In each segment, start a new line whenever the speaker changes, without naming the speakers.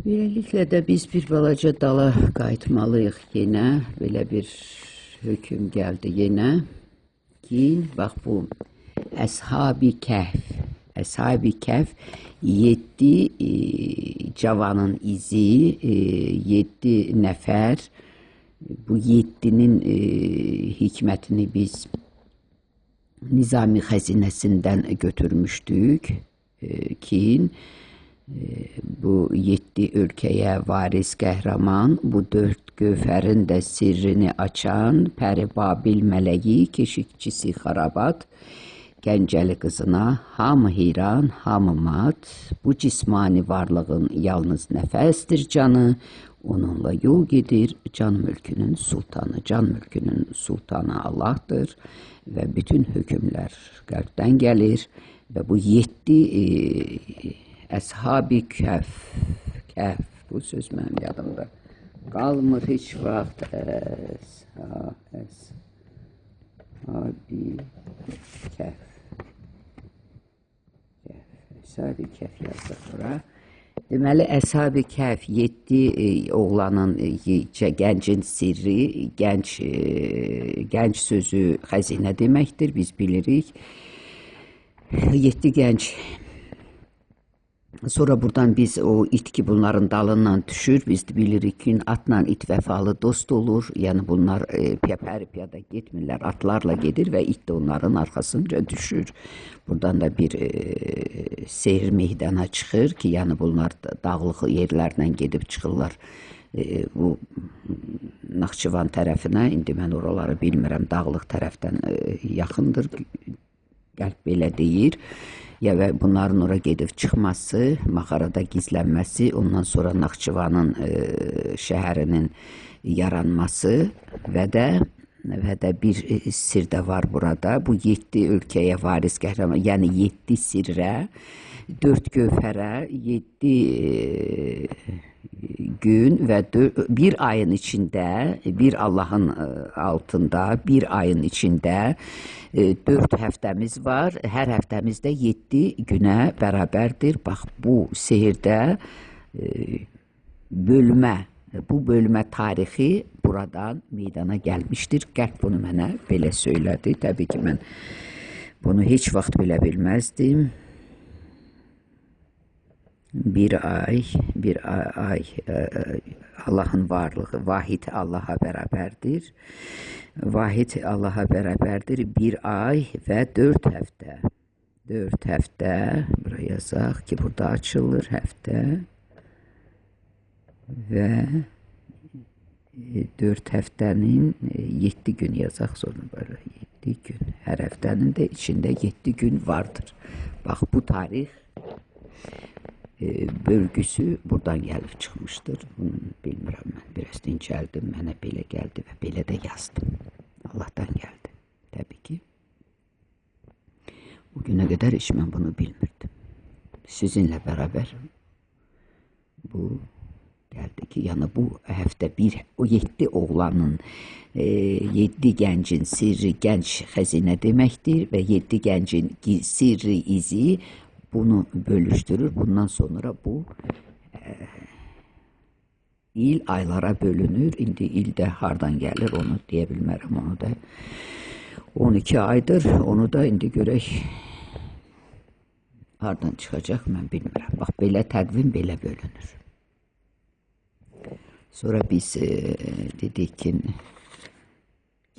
Beləliklə də biz bir balaca dala qayıtmalıyıq yenə. Belə bir hökm gəldi yenə ki, bax bu Əshab-ı Kəhf. Əshab-ı Kəhf 7 cavanın izi, 7 nəfər. Bu 7'nin hikmətini biz Nizami xəzinəsindən götürmüşdük ki, bu 7 ölkəyə varis qəhrəman, bu 4 gövhərin də sirrini açan Pəri Babil mələyi, keşikçisi Xarabat, Gəncəli qızına hamı heyran, hamı mat, bu cismani varlığın yalnız nəfəsdir canı, onunla yol gedir can mülkünün sultanı. Can mülkünün sultanı Allah'tır və bütün hökmlər qəlbdən gəlir və bu 7 Əshab-ı Kəhf, bu söz mənim yadımda qalmır heç vaxt. Əshab-ı Kəhf. Əshab-ı Kəhf yazdıq bura. Deməli, Əshab-ı Kəhf 7 oğlanın, gəncin sirri, gənc sözü xəzinə deməkdir, biz bilirik. 7 gənc. Sonra buradan biz o it ki bunların dalından düşür, biz bilirik ki atla it vəfalı dost olur, yəni bunlar piyada getmirlər, atlarla gedir və it də onların arxasınca düşür. Buradan da bir seyir meydana çıxır ki, yəni bunlar dağlıq yerlərlə gedib çıxırlar bu Naxçıvan tərəfinə, indi mən oraları bilmirəm, dağlıq tərəfdən yaxındır, qəlb belə deyir. Ya və bunların ora gedib çıxması, mağarada gizlənməsi, ondan sonra Naxçıvanın şəhərinin yaranması və də bir sir də var burada. Bu 7 ölkəyə varis qəhrəman, yəni 7 sirrə, 4 gövhərə, 7 gün və bir ayın içində, bir Allahın altında, bir ayın içində 4 həftəmiz var. Hər həftəmizdə 7 günə bərabərdir. Bax, bu sehirdə bu bölmə tarixi buradan meydana gəlmişdir. Qəlb bunu mənə belə söylədi. Təbii ki, mən bunu heç vaxt bilə bilməzdim. Bir ay Allah'ın varlığı vahid Allah'a bərabərdir. Vahid Allah'a bərabərdir. Bir ay və 4 həftə. 4 həftə, buraya yazaq ki, burada açılır həftə və 4 həftənin 7 gün yazaq sonra böyle 7 gün. Hər həftənin də içində 7 gün vardır. Bax, bu tarix bölgüsü buradan gəlib çıxmışdır. Bunu bilmirəm mən. Biraz dincəldim, mənə belə gəldi və belə də yazdım. Allah'tan gəldi. Təbii ki. Bugünə qədər heç mən bunu bilmirdim. Sizinlə bərabər bu gəldi ki, yəni bu həftə o 7 oğlanın, 7 gəncin sirri, gənc xəzinə deməkdir və 7 gəncin sirri izi bunu bölüşdürür. Bundan sonra bu il aylara bölünür. İndi ildə hardan gəlir onu deyə bilmərəm. Onu da 12 aydır. Onu da indi görək hardan çıxacaq mən bilmirəm. Bax, belə təqvim belə bölünür. Sonra biz dedik ki,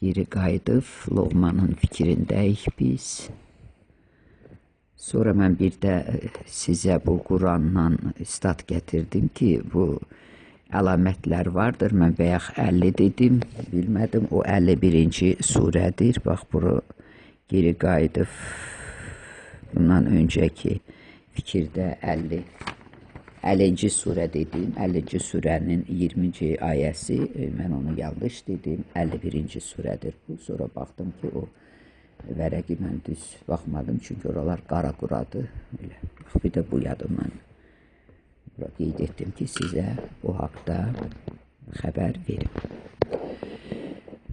geri qayıdıb Loğmanın fikrindəyik biz. Sonra mən bir də sizə bu Qurandan istat gətirdim ki, bu əlamətlər vardır. Mən bayaq 50 dedim, bilmədim. O 51-ci surədir. Bax, bura geri qayıdıb bundan öncəki fikirdə 50-ci surə dedim. 50-ci surənin 20-ci ayəsi, mən onu yanlış dedim. 51-ci surədir bu. Sonra baxdım ki, o vərəqi mən düz baxmadım, çünki oralar qara quradı. Bax, bir də bu yadımdan qeyd etdim ki, sizə bu haqda xəbər verim.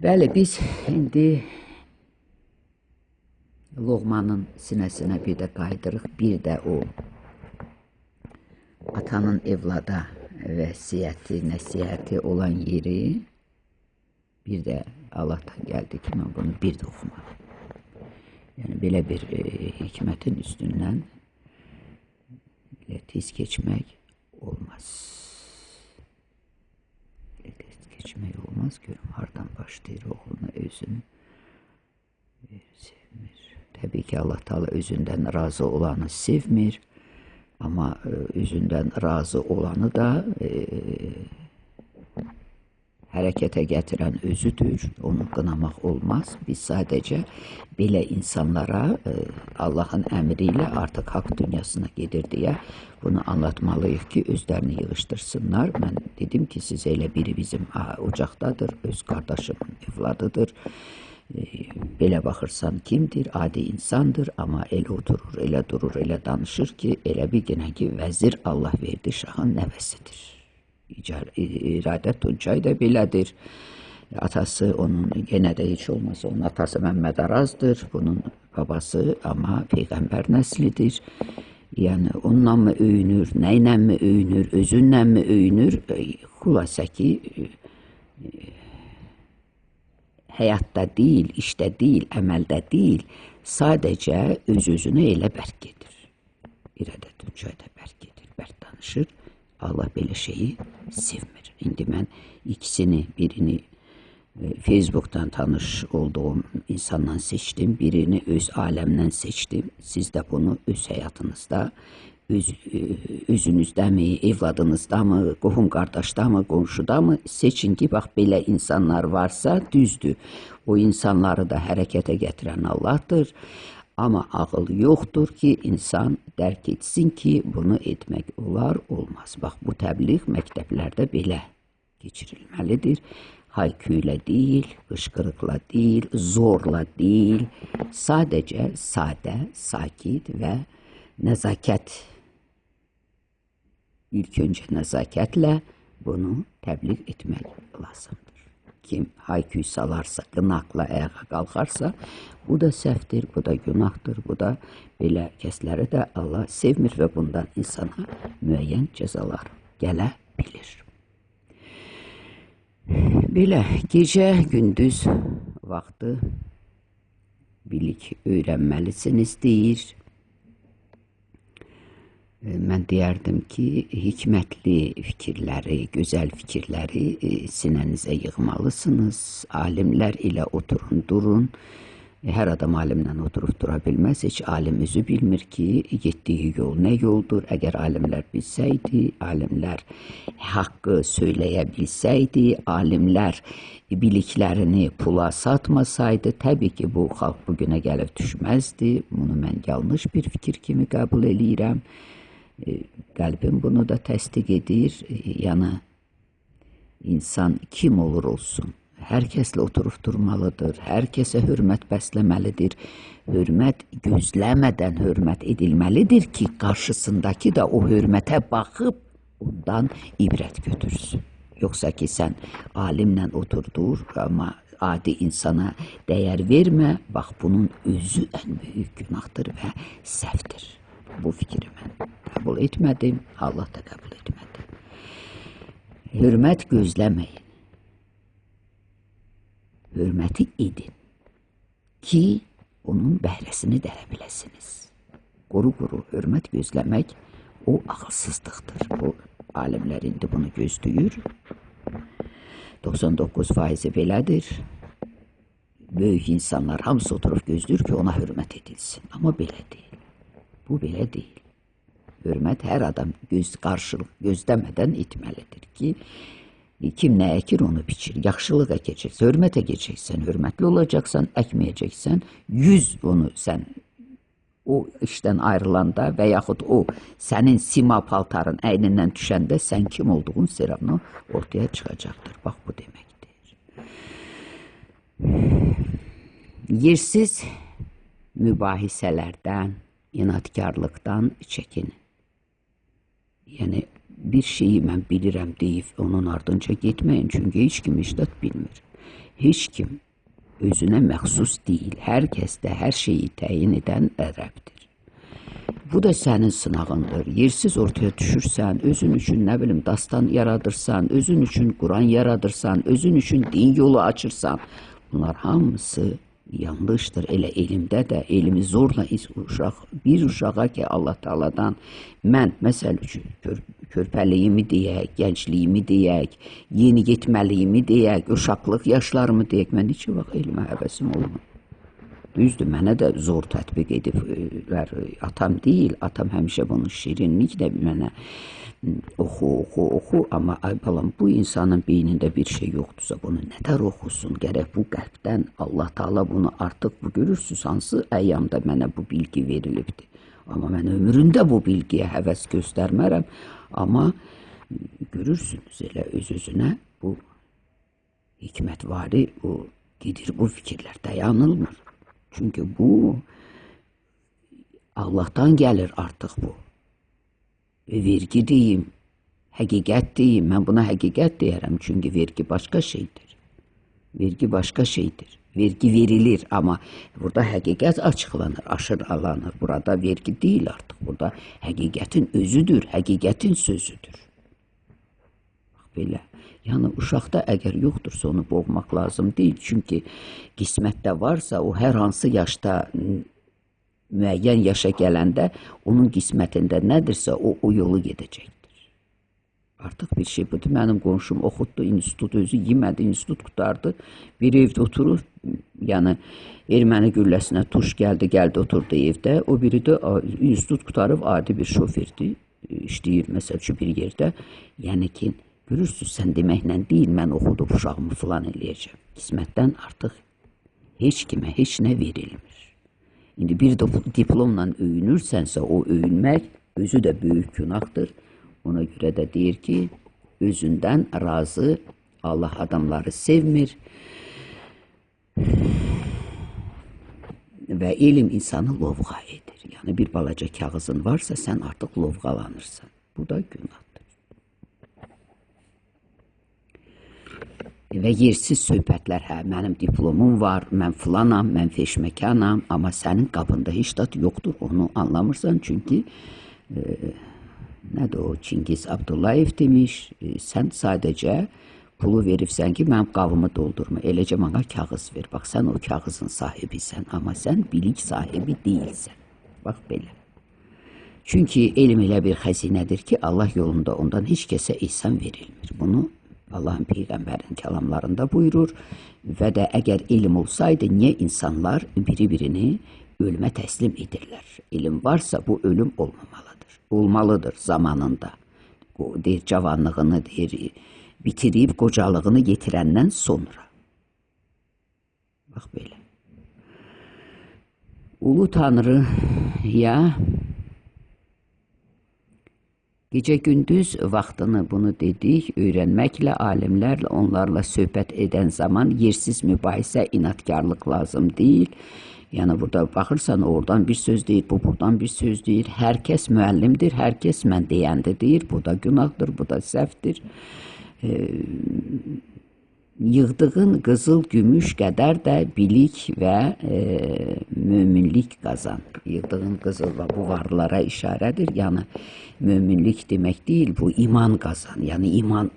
Bəli, biz indi Loğmanın sinəsinə bir də qaydırıq, bir də o atanın evlada vəsiyyəti, nəsihəti olan yeri bir də Allah'tan gəldi ki, mən bunu bir də oxumadım. Yəni, belə bir hikmətin üstündən belə tez keçmək olmaz. Belə tez keçmək olmaz. Görüm, hardan başlayır oğlunu, özünü sevmir. Təbii ki, Allah Teala özündən razı olanı sevmir. Ama özündən razı olanı da hərəkətə gətirən özüdür. Onu qınamaq olmaz. Biz sadəcə belə insanlara Allah'ın əmriyle artık hak dünyasına gedir deyə bunu anlatmalıyıq ki, özlərini yığıştırsınlar. Mən dedim ki, sizə elə biri bizim ocaqdadır, öz qardaşımın evladıdır. Belə baxırsan kimdir? Adi insandır, amma elə oturur, elə durur, elə danışır ki, elə bir genə ki, vəzir Allah verdi şahın nəvəsidir. İradə Tuncay da belədir. Atası onun, yenə də heç olmasa onun atası Məmməd Arazdır, bunun babası amma Peyğəmbər nəslidir. Yəni, onunla mı öyünür, nəylə mi öyünür, özünlə mi öyünür? Xülasə ki, həyatda deyil, işdə deyil, əməldə deyil, sadəcə öz-özünə elə bərk edir. İradə Tuncay da bərk edir, bərk danışır. Allah belə şeyi sevmir. İndi mən ikisini, birini Facebook'tan tanış olduğum insandan seçtim, birini öz aləmdən seçtim. Siz də bunu öz həyatınızda, özünüzdə mi, evladınızda mı, qohum qardaşda mı, qonşuda mı seçin ki, bax, belə insanlar varsa düzdür. O insanları da hərəkətə gətirən Allah'tır. Amma ağıl yoxdur ki, insan dərk etsin ki, bunu etmək olar, olmaz. Bax, bu təbliğ məktəblərdə belə keçirilməlidir. Hayküylə deyil, qışqırıqla deyil, zorla deyil, sadəcə sadə, sakit və nəzakət. İlk öncə nəzakətlə bunu təbliğ etmək lazımdır. Kim hayküy salarsa, qınaqla ayağa qalxarsa, bu da səhvdir, bu da günahdır, bu da belə kəsləri də Allah sevmir və bundan insana müəyyən cəzalar gələ bilir. Belə gecə, gündüz vaxtı bilik öyrənməlisiniz deyir. Mən deyərdim ki, hikmətli fikirləri, gözəl fikirləri sinənizə yığmalısınız. Alimlər ilə oturun, durun. Hər adam alimlə oturub dura bilməz. Heç alim özü bilmir ki, getdiyi yol nə yoldur. Əgər alimlər bilsəydi, alimlər haqqı söyləyə bilsəydi, alimlər biliklərini pula satmasaydı, təbii ki, bu xalq bugünə gəlib düşməzdi. Bunu mən yanlış bir fikir kimi qəbul eləyirəm. Qəlbim bunu da təsdiq edir. Yəni, insan kim olur olsun, hər kəslə oturub durmalıdır, hər kəsə hörmət bəsləməlidir. Hörmət gözləmədən hörmət edilməlidir ki, qarşısındakı da o hörmətə baxıb ondan ibrət götürsün. Yoxsa ki, sən alimlə oturdur, amma adi insana dəyər vermə, bax, bunun özü ən böyük günahdır və səhvdir. Bu fikri mən qəbul etmədim, Allah da qəbul etmədi. Hörmət gözləməyin. Hörməti edin ki, onun bəhrəsini dərə biləsiniz. Quru-quru hörmət gözləmək o ağılsızlıqdır. O alimlər indi bunu gözləyir. 99% belədir. Böyük insanlar hamısı oturub gözləyir ki, ona hörmət edilsin. Amma belə deyil. Bu belə deyil. Hörmət hər adam qarşılıq gözləmədən etməlidir ki, kim nə əkir onu biçir, yaxşılığa keçirsən, hörmətə keçəcəksən, hörmətli olacaqsan, əkməyəcəksən, 100 onu sən o işdən ayrılanda və yaxud o sənin sima paltarın əynindən düşəndə sən kim olduğun seramını ortaya çıxacaqdır. Bax, bu deməkdir. Yersiz mübahisələrdən, inatkarlıqdan çəkin. Yəni, bir şeyi mən bilirəm deyib, onun ardınca getməyin, çünki heç kim işdat bilmir. Heç kim özünə məxsus deyil. Hər kəsdə hər şeyi təyin edən Rəbdir. Bu da sənin sınağındır. Yersiz ortaya düşürsən, özün üçün nə bilim dastan yaradırsan, özün üçün Quran yaradırsan, özün üçün din yolu açırsan. Bunlar hamısı yanlışdır. Elə elmdə də elmi zorla bir uşağa ki Allah Taala'dan mən məsəl üçün körpəliyimi deyək, gəncliyimi deyək, yeni yetməliyimi deyək, uşaqlıq yaşlarımı deyək. Mən heç vaxt elmə həvəsim olmadı. Düzdür, mənə də zor tətbiq ediblər. Atam deyil, atam həmişə bunu şirinliklə mənə oxu, amma ay balam, bu insanın beynində bir şey yoxdursa, bunu nədər oxusun, gərək bu qəlbdən Allah Taala bunu artıq bu görürsünüz, hansı əyyamda mənə bu bilgi verilibdir. Amma mən ömründə bu bilgiyə həvəs göstərmərəm, amma görürsünüz, elə öz-özünə bu hikmətvari gedir, bu fikirlər dayanılmır. Çünki bu Allah'tan gəlir artıq bu. Vergi deyim, həqiqət deyim, mən buna həqiqət deyərəm, çünki vergi başqa şeydir. Vergi başqa şeydir. Vergi verilir, amma burada həqiqət açıqlanır, aşılanır. Burada vergi deyil artıq, burada həqiqətin özüdür, həqiqətin sözüdür. Bax belə. Yəni uşaqda əgər yoxdursa onu boğmaq lazım deyil. Çünki qismətdə varsa o hər hansı yaşda müəyyən yaşa gələndə onun qismətində nədirsə o yolu gedəcəkdir. Artıq bir şey budur. Mənim qonşum oxutdu, institut özü yemədi, institut qutardı. Bir evdə oturur, yəni erməni gülləsinə tuş gəldi oturdu evdə. O biri də institut qutarıb adi bir şoferdir, işləyir məsəl üçün bir yerdə. Yəni ki, görürsünüz, sən deməklə deyil, mən oxudub uşağımı filan eləyəcəm. Qismətdən artıq heç kimə heç nə verilmir. İndi bir diplomla öyünürsənsə, o öyünmək özü də böyük günahdır. Ona görə də deyir ki, özündən razı Allah adamları sevmir və elm insanı lovğa edir. Yəni bir balaca kağızın varsa, sən artıq lovğalanırsan. Bu da günahdır. Və yersiz söhbətlər, hə, mənim diplomum var, mən filanam, mən feşməkanam, amma sənin qabında heç zat yoxdur, onu anlamırsan, çünki nədir o, Çingiz Abdullayev demiş, sən sadəcə pulu veribsən ki, mənim qabımı doldurma, eləcə mənə kağız ver, bax, sən o kağızın sahibisən, amma sən bilik sahibi deyilsən, bax belə. Çünki elm elə bir xəzinədir ki, Allah yolunda ondan heç kəsə ehsan verilmir, bunu Allahın Peyğəmbərin kəlamlarında buyurur və də əgər elm olsaydı, niyə insanlar biri-birini ölümə təslim edirlər? Elm varsa bu ölüm olmamalıdır. Olmalıdır zamanında. O, deyir, cavanlığını deyir, bitirib qocalığını yetirəndən sonra. Bax belə. Ulu Tanrı ya gecə-gündüz vaxtını bunu dedik, öyrənməklə, alimlərlə, onlarla söhbət edən zaman yersiz mübahisə, inatkarlıq lazım deyil. Yəni burada baxırsan, oradan bir söz deyir, bu buradan bir söz deyir. Hər kəs müəllimdir, hər kəs mən deyəndi deyir. Bu da günahdır, bu da səhvdir. Yığdığın qızıl, gümüş qədər də bilik və möminlik qazan. Yığdığın qızıl və bu varlara işarədir. Yəni, möminlik demək deyil, bu iman qazan. Yəni,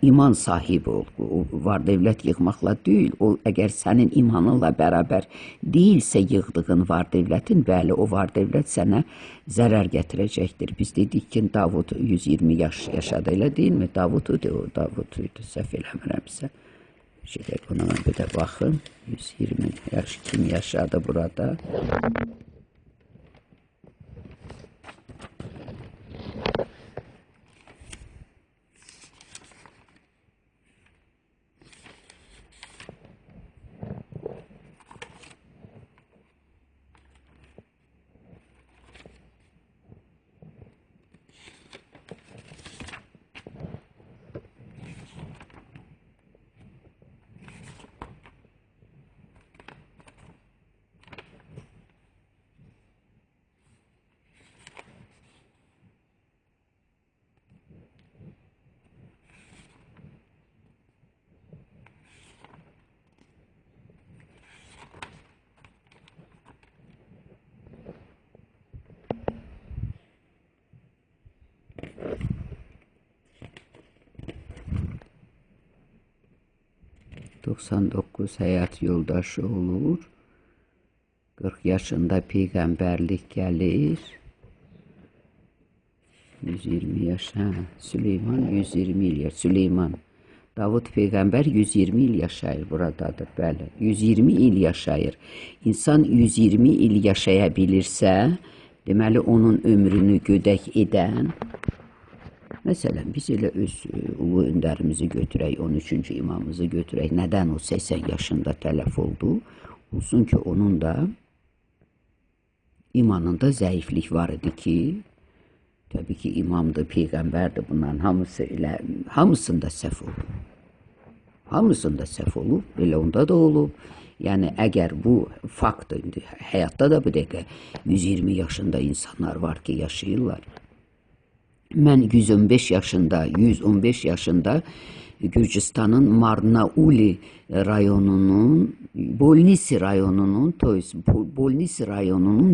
iman sahibi ol. O var dövlət yığmaqla deyil. O, əgər sənin imanınla bərabər deyilsə yığdığın var dövlətin, bəli, o var dövlət sənə zərər gətirəcəkdir. Biz dedik ki, Davud 120 yaş yaşadı, elə deyilmi? Davud idi, səhv eləmirəmsə. Şöyle buna bir de bakın. 120 yaş kim yaşadı burada? 99 həyat yoldaşı olur. 40 yaşında peyğəmbərlik gəlir. 120 yaş, Süleyman 120 il yaşayır. Süleyman, Davud peyğəmbər 120 il yaşayır buradadır, bəli. 120 il yaşayır. İnsan 120 il yaşaya bilirsə, deməli onun ömrünü gödək edən, məsələn, biz elə öz ulu öndərimizi götürək, 13-cü imamımızı götürək. Nədən o 80 yaşında tələf oldu? Olsun ki, onun da imanında zəiflik var idi ki, təbii ki, imamdır, peyğəmbərdir, bunların hamısında səhv olub. Hamısında səhv olub, elə onda da olub. Yəni, əgər bu faktdır, indi həyatda da bu dəqiqə 120 yaşında insanlar var ki, yaşayırlar. Mən 115 yaşında, 115 yaşında Gürcistanın Marnauli rayonunun, Bolnisi rayonunun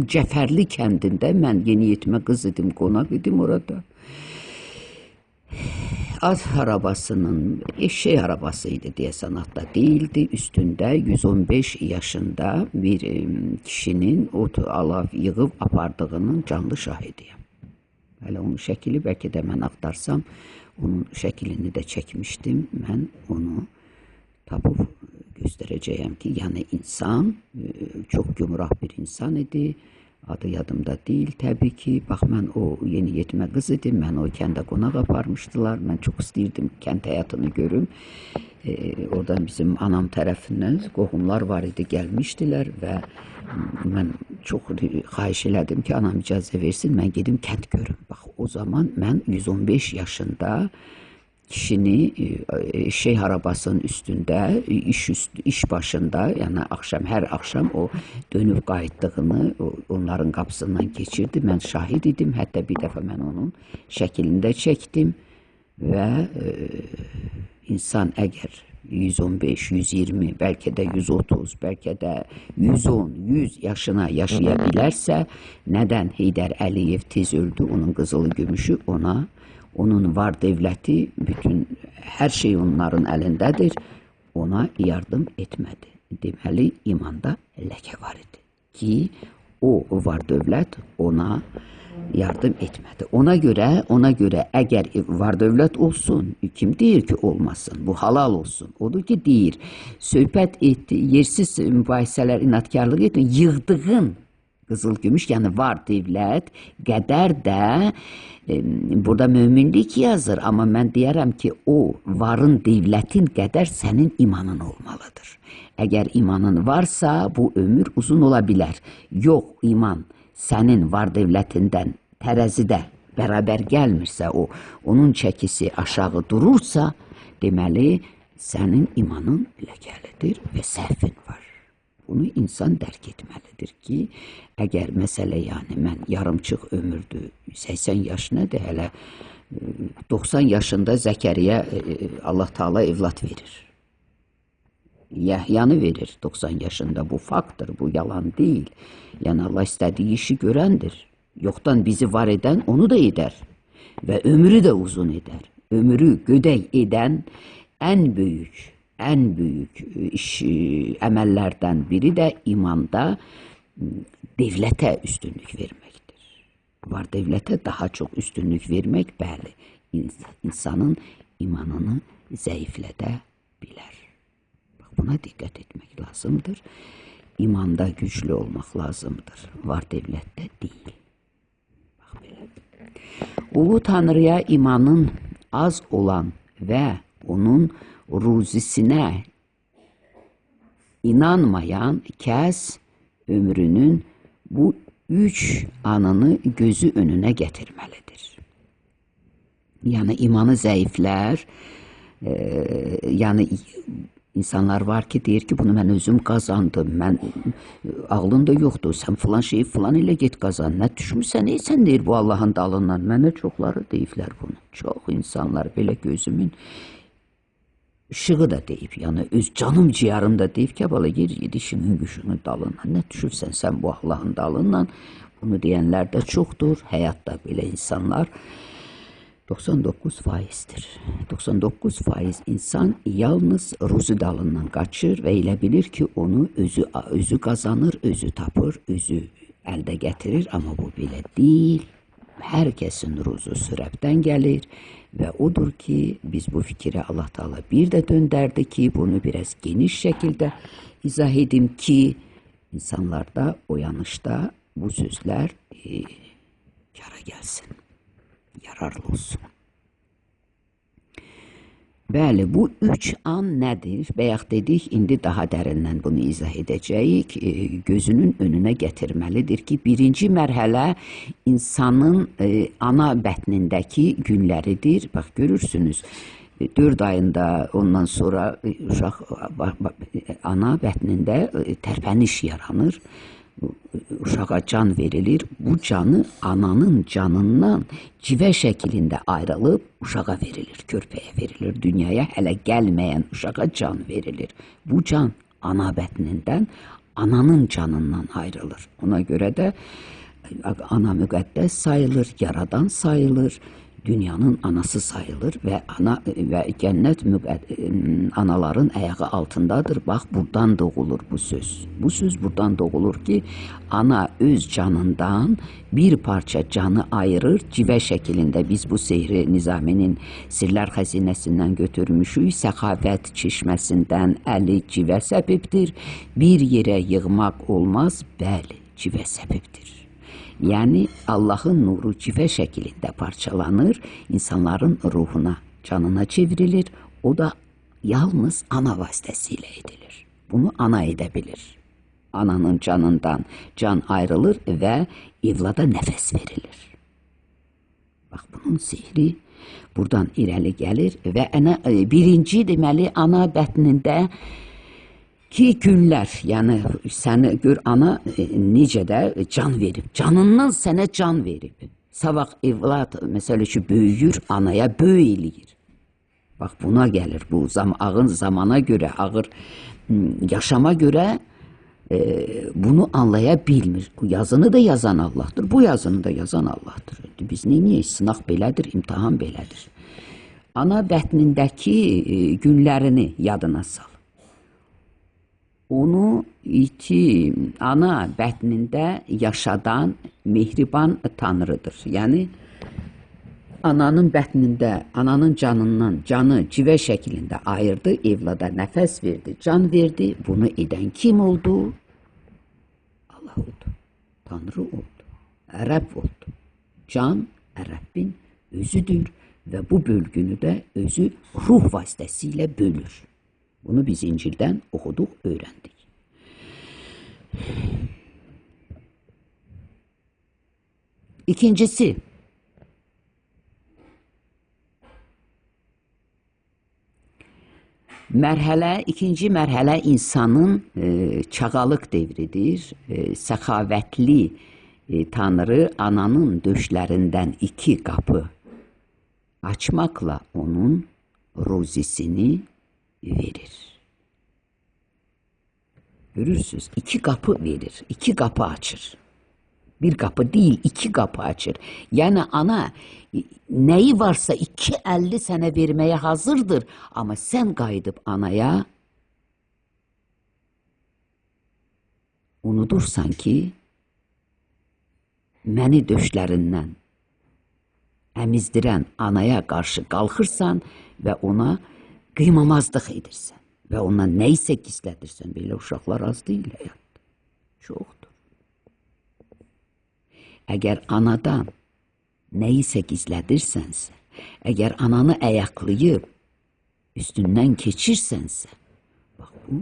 Cəfərli kəndində mən yeniyetmə qız idim, qonaq idim orada. Az arabasının, eşek arabasıydı deyəsən, hatta değildi. Üstündə 115 yaşında bir kişinin ot alav yığıb apardığının canlı şahidiyəm. Hələ onun şəkili bəlkə də mən axtarsam, onun şəklini də çəkmişdim. Mən onu tapıb göstərəcəyəm ki, yəni insan, çox gümrah bir insan idi. Adı yadımda deyil təbii ki. Bax, mən o yeniyetmə qız idim. Mən o kəndə qonaq aparmışdılar. Mən çox istəyirdim kənd həyatını görüm. Oradan bizim anam tərəfindən qohumlar var idi, gəlmişdilər və mən çox xahiş elədim ki, anam icazə versin, mən gedim kənd görüm. Bax, o zaman mən 115 yaşında kişini şeyh arabasının üstündə, iş başında, yəni hər axşam o dönüb qayıtdığını onların qapısından keçirdi. Mən şahid idim, hətta bir dəfə mən onun şəklini də çəkdim və insan əgər 115, 120, bəlkə də 130, bəlkə də 110, 100 yaşına yaşaya bilərsə, nədən Heydər Əliyev tez öldü, onun qızılı gümüşü ona, onun var dövləti, bütün hər şey onların əlindədir, ona yardım etmədi. Deməli, imanda ləkə var idi ki, o var dövlət ona yardım etmədi. Ona görə əgər var dövlət olsun, kim deyir ki olmasın, bu halal olsun. Odur ki deyir, söhbət etdi, yersiz mübahisələr, inatkarlıq etdi, yığdığın qızıl gümüş, yəni var dövlət qədər də burada möminlik yazır, amma mən deyərəm ki, o varın dövlətin qədər sənin imanın olmalıdır. Əgər imanın varsa, bu ömür uzun ola bilər. Yox, iman sənin var dövlətindən tərəzidə bərabər gəlmirsə, onun çəkisi aşağı durursa, deməli, sənin imanın ləkəlidir və səhvin var. Bunu insan dərk etməlidir ki, əgər məsələ, yəni mən yarımçıq ömürdür, 80 yaş nədir, hələ 90 yaşında Zəkəriyə Allah Taala evlad verir. Yəhyanı verir 90 yaşında, bu faktdır, bu yalan deyil. Yəni Allah istədiyi işi görəndir. Yoxdan bizi var edən onu da edər və ömrü də uzun edər. Ömrü gödək edən ən böyük əməllərdən biri də imanda devlətə üstünlük verməkdir. Var devlətə daha çox üstünlük vermək, bəli, insanın imanını zəiflədə bilər. Buna diqqət etmək lazımdır. İmanda güclü olmaq lazımdır. Var devlətdə deyil. Bax belə. Ulu Tanrıya imanın az olan və onun ruzisinə inanmayan kəs ömrünün bu 3 anını gözü önünə gətirməlidir. Yəni imanı zəiflər, yəni İnsanlar var ki, deyir ki, bunu mən özüm qazandım, mən ağlında yoxdur, sən filan şeyi filan ilə get qazan, nə düşmürsən, sən deyir bu Allahın dalından. Mənə çoxları deyiblər bunu. Çox insanlar belə gözümün işığı da deyib, yəni öz canım ciyarım da deyib ki, bala yer yedişinin gücünün dalından, nə düşürsən sən bu Allahın dalından. Bunu deyənlər də çoxdur, həyatda belə insanlar. 99%'dir. 99% insan yalnız ruzu dalından qaçır və elə bilir ki, onu özü qazanır, özü tapır, özü əldə gətirir, amma bu belə deyil. Hər kəsin ruzu sürəbdən gəlir və odur ki, biz bu fikri Allah Teala bir də döndərdi ki, bunu biraz geniş şəkildə izah edim ki, insanlarda, oyanışda bu sözlər yara gəlsin, yararlı olsun. Bəli, bu 3 an nədir? Bəyək dedik, indi daha dərindən bunu izah edəcəyik. Gözünün önünə gətirməlidir ki, birinci mərhələ insanın ana bətnindəki günləridir. Bax, görürsünüz, 4 ayında ondan sonra uşaq ana bətnində tərpəniş yaranır. Uşağa can verilir. Bu canı ananın canından civə şəklində ayrılıb uşağa verilir, körpəyə verilir. Dünyaya hələ gəlməyən uşağa can verilir. Bu can ana bətnindən, ananın canından ayrılır. Ona görə də ana müqəddəs sayılır, yaradan sayılır, dünyanın anası sayılır və cənnət anaların ayağı altındadır. Bax, buradan doğulur bu söz. Bu söz buradan doğulur ki, ana öz canından bir parça canı ayırır, civə şəklində. Biz bu sehri Nizaminin Sirlər Xəzinəsindən götürmüşük. Səxavət çeşməsindən əli civə səbəbdir. Bir yerə yığmaq olmaz, bəli, civə səbəbdir. Yəni, Allahın nuru civə şəklində parçalanır, insanların ruhuna, canına çevrilir. O da yalnız ana vasitəsilə edilir. Bunu ana edə bilir. Ananın canından can ayrılır və evlada nəfəs verilir. Bax, bunun sehri buradan irəli gəlir və birinci deməli ana bətnində ki günlər, yəni səni gör ana necə də can verib, canından sənə can verib. Savaq evlad, məsələ ki, böyüyür, anaya böyü eləyir. Bax, buna gəlir, bu ağır zamana görə, ağır yaşama görə bunu anlaya bilmir. Bu yazını da yazan Allah'tır, bu yazını da yazan Allah'tır. Biz neyək? Sınaq belədir, imtihan belədir. Ana bətnindəki günlərini yadına sal. Onu ana bətnində yaşadan mehriban Tanrıdır. Yəni, ananın bətnində, ananın canından canı civə şəklində ayırdı, evlada nəfəs verdi, can verdi. Bunu edən kim oldu? Allah oldu, Tanrı oldu, Ərəb oldu. Can Ərəbin özüdür və bu bölgünü də özü ruh vasitəsilə bölür. Bunu biz İncil'dən oxuduq, öyrəndik. İkincisi, ikinci mərhələ insanın çağalıq devridir. Səxavətli Tanrı ananın döşlərindən 2 qapı açmaqla onun ruzisini verir. Görürsünüz, 2 qapı verir, 2 qapı açır. Bir qapı değil, 2 qapı açır. Yəni, ana nəyi varsa 2.50 sənə verməyə hazırdır, amma sən qayıdıb anaya unudursan ki, məni döşlərindən əmizdirən anaya qarşı qalxırsan və ona qıymamazlıq edirsən və ondan nə isə gizlədirsən. Belə uşaqlar az deyil həyatda, çoxdur. Əgər anadan nə isə gizlədirsənsə, əgər ananı əyaqlayıb üstündən keçirsənsə, bax bu,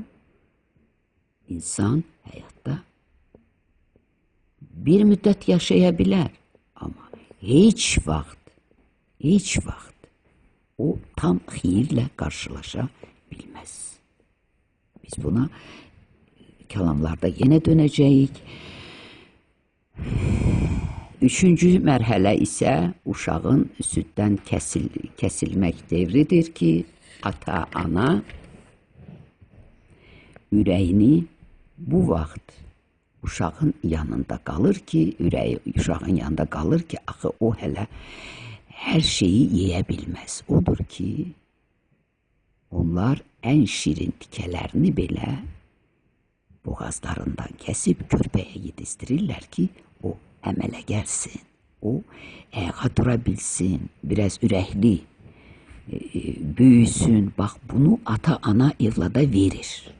insan həyatda bir müddət yaşaya bilər, amma heç vaxt o tam xeyirlə qarşılaşa bilməz. Biz buna kəlamlarda yenə dönəcəyik. 3-cü mərhələ isə uşağın süddən kəsilmək devridir ki, ata-ana ürəyini bu vaxt uşağın yanında qalır ki, ürəyi uşağın yanında qalır ki, axı o hələ her şeyi yiyebilmez. Odur ki onlar en şirin tikelerini belə boğazlarından kesip körpeye yetiştirirler ki o əmələ gəlsin. O ayağa durabilsin, biraz ürəkli büyüsün. Bax, bunu ata-ana evlada verir.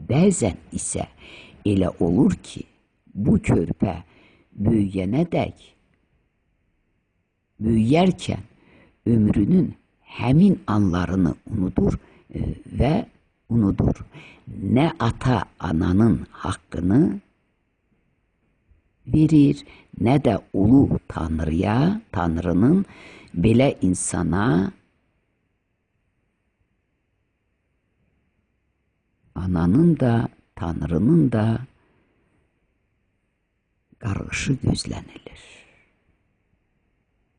Bəzən isə elə olur ki, bu körpə büyüyərkən ömrünün həmin anlarını unudur və unudur. Ne ata-ananın hakkını verir, ne de ulu Tanrı'ya, Tanrı'nın belə insana, ananın da, Tanrı'nın da qarğışı gözlənilir.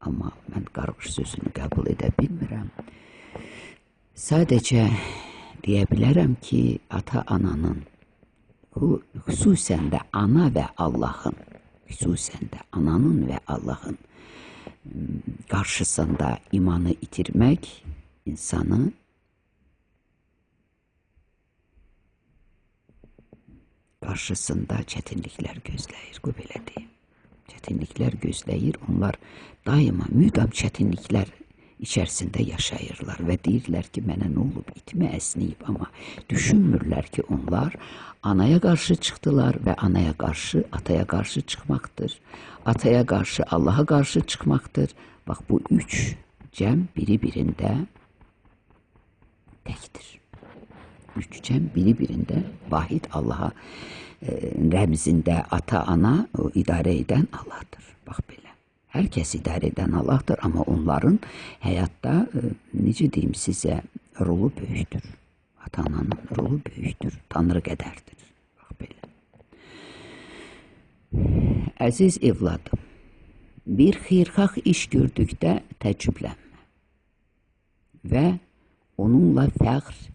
Amma mən qarğış sözünü qəbul edə bilmirəm. Sadəcə deyə bilərəm ki, ata-ananın, xüsusən də ana və Allahın, ananın və Allahın qarşısında imanı itirmək insanı qarşısında çətinliklər gözləyir. Bu belə deyim. Çətinliklər gözləyir. Onlar daima müdam çətinliklər içərisində yaşayırlar və deyirlər ki, mənə nə olub, itmə əsniyib, amma düşünmürlər ki, onlar anaya qarşı çıxdılar və anaya qarşı, ataya qarşı çıxmaqdır. Ataya qarşı, Allaha qarşı çıxmaqdır. Bax, bu üç cəm biri-birində təkdir. Üç cəm biri-birində vahid Allaha rəmzində ata-ana idarə edən Allahdır. Bax, belə. Hər kəs idarə edən Allahdır, amma onların həyatda, necə deyim sizə, rolu böyükdür. Ata-ananın rolu böyükdür, Tanrı qədərdir. Bax, belə. Əziz evladım, bir xeyirxah iş gördükdə təəccüblənmə və onunla fəxr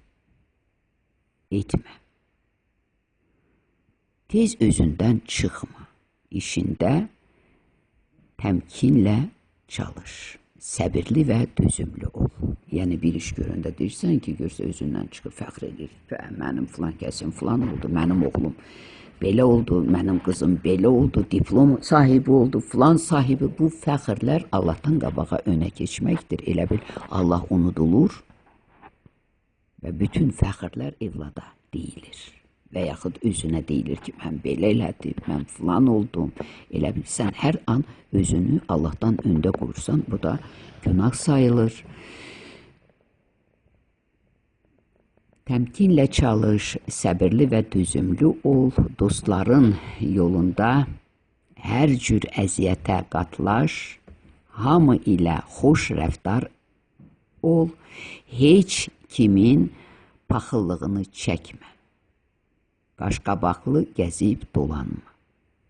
etmə. Tez özündən çıxma, işində təmkinlə çalış, səbirli və dözümlü ol. Yəni bir iş görəndə deyirsən ki, görsə özündən çıxıb fəxr edir. Mənim filan kəsim filan oldu, mənim oğlum belə oldu, mənim qızım belə oldu, diplom sahibi oldu, filan sahibi. Bu fəxrlər Allahdan qabağa önə keçməkdir. Elə bil Allah unudulur və bütün fəxrlər evlada deyilir. Və yaxud özünə deyilir ki, mən belə elədim, mən filan oldum. Elə bilsən, hər an özünü Allahdan öndə qoyursan, bu da günah sayılır. Təmkinlə çalış, səbirli və dözümlü ol, dostların yolunda hər cür əziyyətə qatlaş, hamı ilə xoş rəftar ol, heç kimin paxıllığını çəkmə. Qaşqabaqlı gəzib dolanma.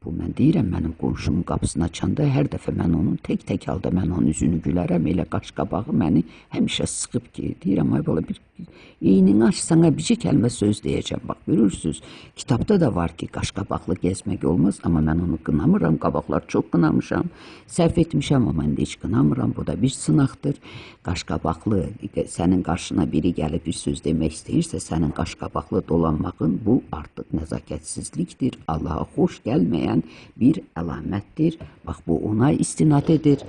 Bu mən deyirəm, mənim qonşumun qapısına açanda hər dəfə mən onun tək-tək halda mən onun üzünü gülərəm, elə qaşqabağı məni həmişə sıxıb ki, deyirəm, ay bala bir eynini aç, sana bircə kəlmə söz deyəcəm. Bax, görürsünüz, kitabda da var ki, qaşqabaqlı gəzmək olmaz, amma mən onu qınamıram, qabaqlar çox qınamışam, səhv etmişəm, amma indi heç qınamıram, bu da bir sınaqdır. Qaşqabaqlı, sənin qarşına biri gəlib bir söz demək istəyirsə, sənin qaşqabaqlı dolanmağın bu artıq nəzakətsizlikdir, Allaha xoş gəlməyən bir əlamətdir. Bax, bu ona istinad edir.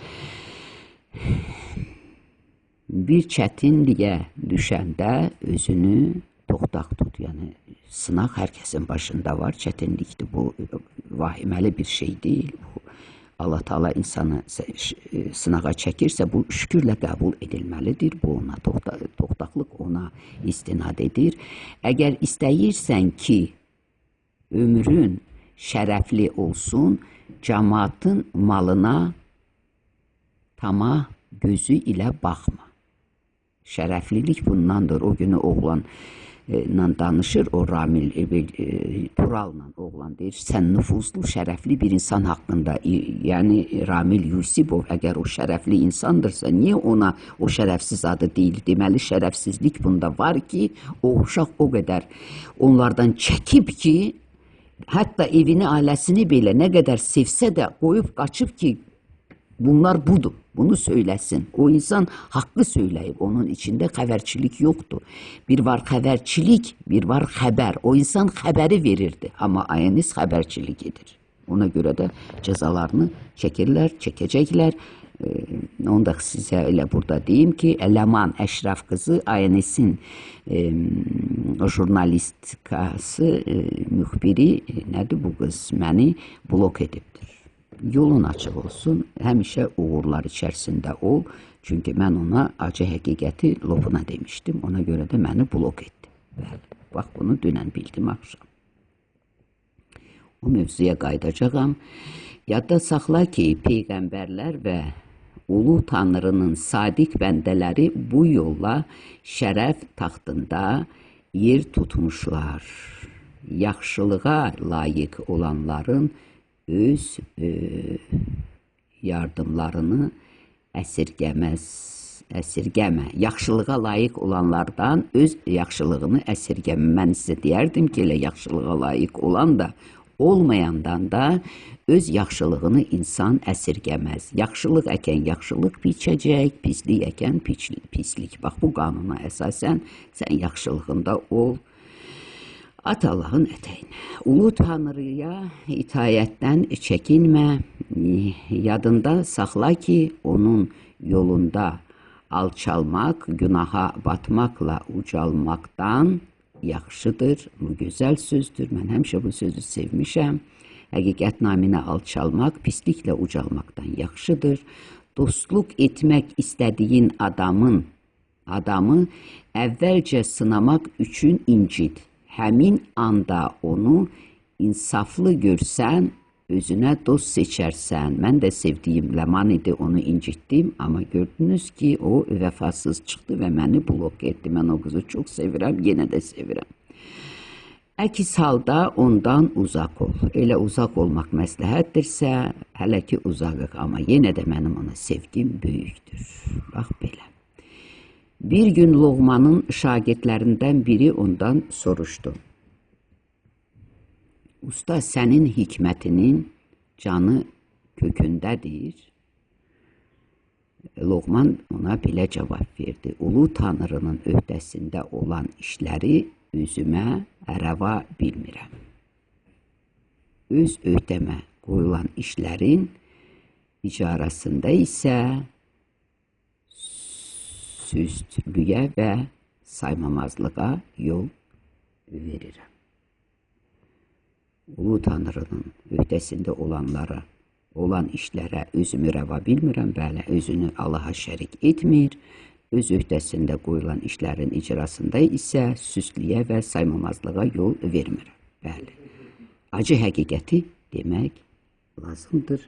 Bir çətinliyə düşəndə özünü toxtaq tut. Yəni, sınaq hər kəsin başında var, çətinlikdir. Bu vahiməli bir şey deyil. Allah Teala insanı sınağa çəkirsə, bu şükürlə qəbul edilməlidir. Bu ona toxtaqlıq ona istinad edir. Əgər istəyirsən ki, ömrün şərəfli olsun, cəmaatın malına tamah gözü ilə baxma. Şərəflilik bundandır. O günü oğlanla danışır, o Ramil Tural'la oğlan deyir, sən nüfuzlu, şərəfli bir insan haqqında, yəni Ramil Yusibov əgər o şərəfli insandırsa, niyə ona o şərəfsiz adı deyil? Deməli, şərəfsizlik bunda var ki, o uşaq o qədər onlardan çəkib ki, hətta evini, ailəsini belə nə qədər sevsə də qoyub qaçıb ki, bunlar budur. Bunu söylesin. O insan hakkı söyleyip onun içinde xəbərçilik yoktu. Bir var xəbərçilik, bir var xəbər. O insan xəbəri verirdi ama Ayanis xəbərçilik edir. Ona göre de cezalarını çekirler, çekecekler. Onu da size öyle burada diyeyim ki Leman Eşref kızı Ayanis'in jurnalistikası müxbiri nədir bu kız məni blok edibdir. Yolun açık olsun, həmişə uğurlar içerisinde ol. Çünkü ben ona acı həqiqəti lobuna demiştim. Ona göre de məni blok etdi. Bak bunu dünən bildim akşam. O mövzuya qayıdacağam. Yadda saxla ki, peyğəmbərlər və Ulu Tanrının sadiq bəndələri bu yolla şərəf taxtında yer tutmuşlar. Yaxşılığa layiq olanların öz yardımlarını əsirgəmə. Yaxşılığa layiq olanlardan öz yaxşılığını əsirgəmə. Mən sizə deyərdim ki, elə yaxşılığa layiq olan da olmayandan da öz yaxşılığını insan əsirgəməz. Yaxşılıq əkən yaxşılıq biçəcək, pislik əkən pislik. Bax, bu qanuna əsasən sən yaxşılığında ol. At Allahın ətəyinə. Ulu Tanrıya itayətdən çəkinmə. Yadında saxla ki, onun yolunda alçalmaq, günaha batmaqla ucalmaqdan yaxşıdır. Bu gözəl sözdür. Mən həmişə bu sözü sevmişəm. Həqiqət naminə alçalmaq, pisliklə ucalmaqdan yaxşıdır. Dostluq etmək istədiyin adamı əvvəlcə sınamaq üçün incit. Həmin anda onu insaflı görsən, özünə dost seçərsən. Mən də sevdiyim Leman idi, onu incitdim. Ama gördünüz ki, o vəfasız çıxdı və məni blok etdi. Mən o qızı çox sevirəm, yenə də sevirəm. Əks halda ondan uzaq ol. Elə uzaq olmaq məsləhətdirsə, hələ ki uzaqıq. Ama yenə də mənim ona sevgim böyükdür. Bax belə. Bir gün Loğmanın şagirdlərindən biri ondan soruşdu. Usta, sənin hikmətinin canı kökündədir. Loğman ona belə cavab verdi. Ulu Tanrının öhdəsində olan işləri özümə rəva bilmirəm. Öz öhdəmə qoyulan işlərin icarəsində isə süstlüyə və saymamazlığa yol verirəm. Ulu Tanrının öhdəsində olan işlərə özümü rəva bilmirəm, bəli, özünü Allaha şərik etmir, öz öhdəsində qoyulan işlərin icrasında isə süstlüyə və saymamazlığa yol vermirəm. Bəli, acı həqiqəti demək lazımdır.